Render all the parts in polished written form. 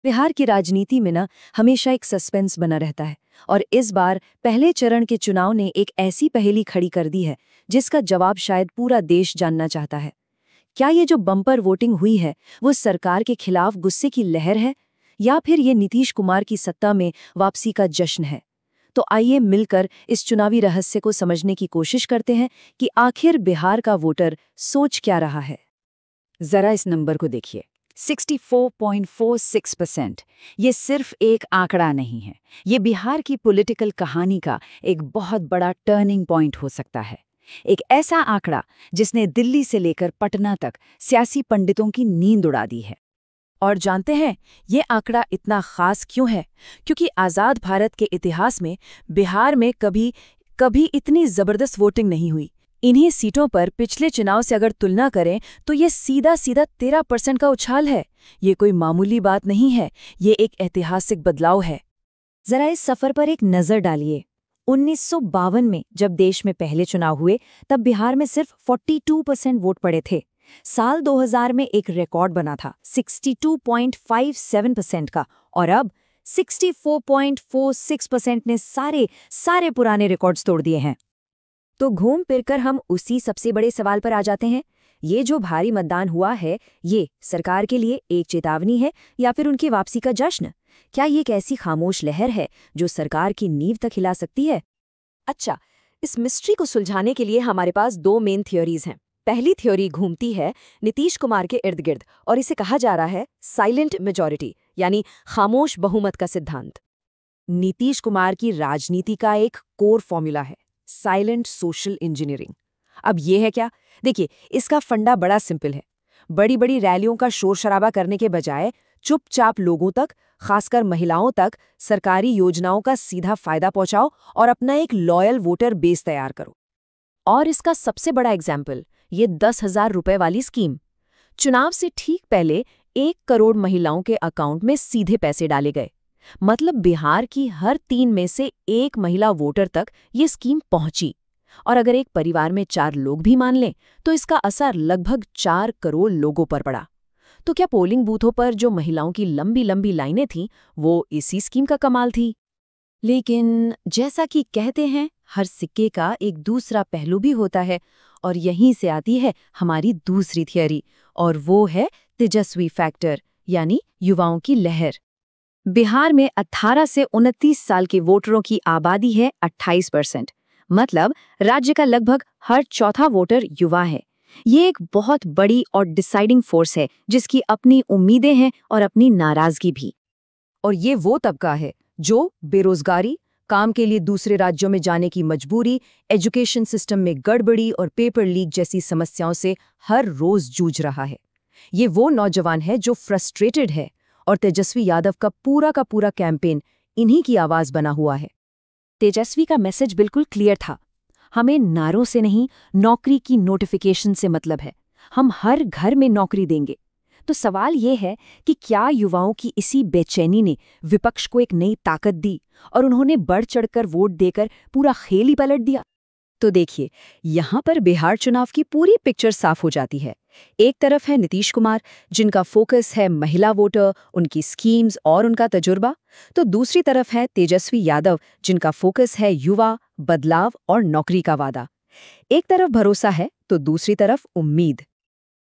बिहार की राजनीति में ना हमेशा एक सस्पेंस बना रहता है और इस बार पहले चरण के चुनाव ने एक ऐसी पहेली खड़ी कर दी है जिसका जवाब शायद पूरा देश जानना चाहता है। क्या ये जो बम्पर वोटिंग हुई है वो सरकार के खिलाफ गुस्से की लहर है या फिर ये नीतीश कुमार की सत्ता में वापसी का जश्न है? तो आइए मिलकर इस चुनावी रहस्य को समझने की कोशिश करते हैं कि आखिर बिहार का वोटर सोच क्या रहा है। जरा इस नंबर को देखिए, 64.46%। ये सिर्फ एक आंकड़ा नहीं है, ये बिहार की पॉलिटिकल कहानी का एक बहुत बड़ा टर्निंग पॉइंट हो सकता है। एक ऐसा आंकड़ा जिसने दिल्ली से लेकर पटना तक सियासी पंडितों की नींद उड़ा दी है। और जानते हैं ये आंकड़ा इतना खास क्यों है? क्योंकि आज़ाद भारत के इतिहास में बिहार में कभी इतनी ज़बरदस्त वोटिंग नहीं हुई। इन्हीं सीटों पर पिछले चुनाव से अगर तुलना करें तो ये सीधा 13% का उछाल है। ये कोई मामूली बात नहीं है, ये एक ऐतिहासिक बदलाव है। जरा इस सफर पर एक नज़र डालिए। 1952 में जब देश में पहले चुनाव हुए तब बिहार में सिर्फ 42% वोट पड़े थे। साल 2000 में एक रिकॉर्ड बना था 62.57% का और अब 64.46% ने सारे पुराने रिकॉर्ड्स तोड़ दिए हैं। तो घूम फिरकर हम उसी सबसे बड़े सवाल पर आ जाते हैं, ये जो भारी मतदान हुआ है ये सरकार के लिए एक चेतावनी है या फिर उनकी वापसी का जश्न? क्या ये एक ऐसी खामोश लहर है जो सरकार की नींव तक हिला सकती है? अच्छा, इस मिस्ट्री को सुलझाने के लिए हमारे पास दो मेन थ्योरीज हैं। पहली थ्योरी घूमती है नीतीश कुमार के इर्द गिर्द और इसे कहा जा रहा है साइलेंट मेजॉरिटी यानी खामोश बहुमत का सिद्धांत। नीतीश कुमार की राजनीति का एक कोर फॉर्मूला है साइलेंट सोशल इंजीनियरिंग। अब ये है क्या? देखिए, इसका फंडा बड़ा सिंपल है। बड़ी बड़ी रैलियों का शोर शराबा करने के बजाय चुपचाप लोगों तक, खासकर महिलाओं तक, सरकारी योजनाओं का सीधा फायदा पहुंचाओ और अपना एक लॉयल वोटर बेस तैयार करो। और इसका सबसे बड़ा एग्जाम्पल ये 10,000 रुपए वाली स्कीम। चुनाव से ठीक पहले 1 करोड़ महिलाओं के अकाउंट में सीधे पैसे डाले गए। मतलब बिहार की हर 3 में से 1 महिला वोटर तक ये स्कीम पहुंची। और अगर एक परिवार में 4 लोग भी मान लें तो इसका असर लगभग 4 करोड़ लोगों पर पड़ा। तो क्या पोलिंग बूथों पर जो महिलाओं की लंबी लंबी लाइनें थीं वो इसी स्कीम का कमाल थी? लेकिन जैसा कि कहते हैं हर सिक्के का एक दूसरा पहलू भी होता है और यहीं से आती है हमारी दूसरी थियरी और वो है तेजस्वी फैक्टर यानी युवाओं की लहर। बिहार में 18 से 29 साल के वोटरों की आबादी है 28%। मतलब राज्य का लगभग हर चौथा वोटर युवा है। ये एक बहुत बड़ी और डिसाइडिंग फोर्स है जिसकी अपनी उम्मीदें हैं और अपनी नाराजगी भी। और ये वो तबका है जो बेरोजगारी, काम के लिए दूसरे राज्यों में जाने की मजबूरी, एजुकेशन सिस्टम में गड़बड़ी और पेपर लीक जैसी समस्याओं से हर रोज जूझ रहा है। ये वो नौजवान है जो फ्रस्ट्रेटेड है और तेजस्वी यादव का पूरा कैंपेन इन्हीं की आवाज बना हुआ है। तेजस्वी का मैसेज बिल्कुल क्लियर था, हमें नारों से नहीं नौकरी की नोटिफिकेशन से मतलब है, हम हर घर में नौकरी देंगे। तो सवाल ये है कि क्या युवाओं की इसी बेचैनी ने विपक्ष को एक नई ताकत दी और उन्होंने बढ़ चढ़कर वोट देकर पूरा खेल ही पलट दिया? तो देखिए, यहाँ पर बिहार चुनाव की पूरी पिक्चर साफ हो जाती है। एक तरफ है नीतीश कुमार जिनका फोकस है महिला वोटर, उनकी स्कीम्स और उनका तजुर्बा। तो दूसरी तरफ है तेजस्वी यादव जिनका फोकस है युवा, बदलाव और नौकरी का वादा। एक तरफ भरोसा है तो दूसरी तरफ उम्मीद।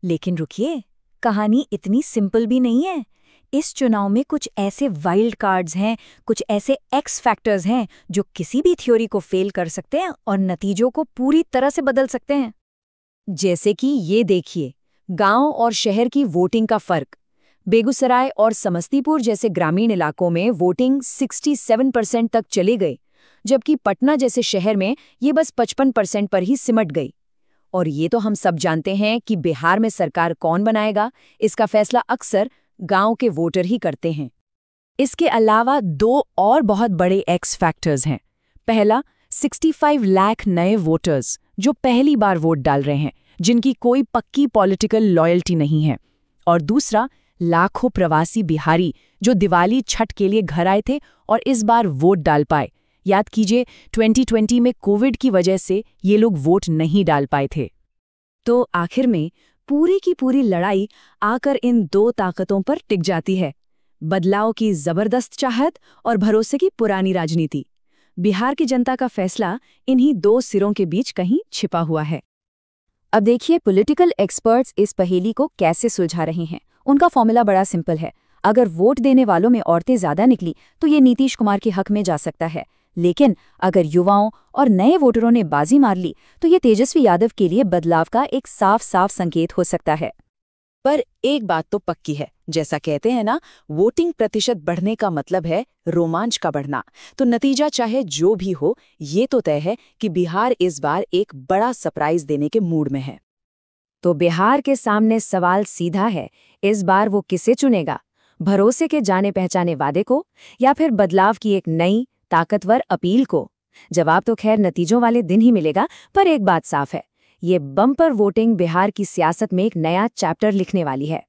लेकिन रुकिए, कहानी इतनी सिंपल भी नहीं है। इस चुनाव में कुछ ऐसे वाइल्ड कार्ड्स हैं, कुछ ऐसे एक्स फैक्टर्स हैं जो किसी भी थ्योरी को फेल कर सकते हैं और नतीजों को पूरी तरह से बदल सकते हैं। जैसे कि ये देखिए, गांव और शहर की वोटिंग का फर्क। बेगूसराय और समस्तीपुर जैसे ग्रामीण इलाकों में वोटिंग 67% तक चले गई, जबकि पटना जैसे शहर में ये बस 55% पर ही सिमट गई। और ये तो हम सब जानते हैं कि बिहार में सरकार कौन बनाएगा, इसका फैसला अक्सर गांव के वोटर ही करते हैं। इसके अलावा 2 और बहुत बड़े एक्स फैक्टर्स हैं। पहला, 65 लाख नए वोटर्स जो पहली बार वोट डाल रहे हैं, जिनकी कोई पक्की पॉलिटिकल लॉयल्टी नहीं है। और दूसरा, लाखों प्रवासी बिहारी जो दिवाली छठ के लिए घर आए थे और इस बार वोट डाल पाए। याद कीजिए, 2020 में कोविड की वजह से ये लोग वोट नहीं डाल पाए थे। तो आखिर में पूरी की पूरी लड़ाई आकर इन 2 ताकतों पर टिक जाती है। बदलाव की जबरदस्त चाहत और भरोसे की पुरानी राजनीति। बिहार की जनता का फैसला इन्हीं दो सिरों के बीच कहीं छिपा हुआ है। अब देखिए पॉलिटिकल एक्सपर्ट्स इस पहेली को कैसे सुलझा रहे हैं। उनका फॉर्मूला बड़ा सिंपल है। अगर वोट देने वालों में औरतें ज्यादा निकली तो ये नीतीश कुमार के हक में जा सकता है, लेकिन अगर युवाओं और नए वोटरों ने बाजी मार ली तो ये तेजस्वी यादव के लिए बदलाव का एक साफ साफ संकेत हो सकता है। पर एक बात तो पक्की है, जैसा कहते हैं ना, वोटिंग प्रतिशत बढ़ने का मतलब है रोमांच का बढ़ना। तो नतीजा चाहे जो भी हो, ये तो तय है कि बिहार इस बार एक बड़ा सरप्राइज देने के मूड में है। तो बिहार के सामने सवाल सीधा है, इस बार वो किसे चुनेगा? भरोसे के जाने पहचाने वादे को, या फिर बदलाव की एक नई ताकतवर अपील को? जवाब तो खैर नतीजों वाले दिन ही मिलेगा, पर एक बात साफ है, ये बम्पर वोटिंग बिहार की सियासत में एक नया चैप्टर लिखने वाली है।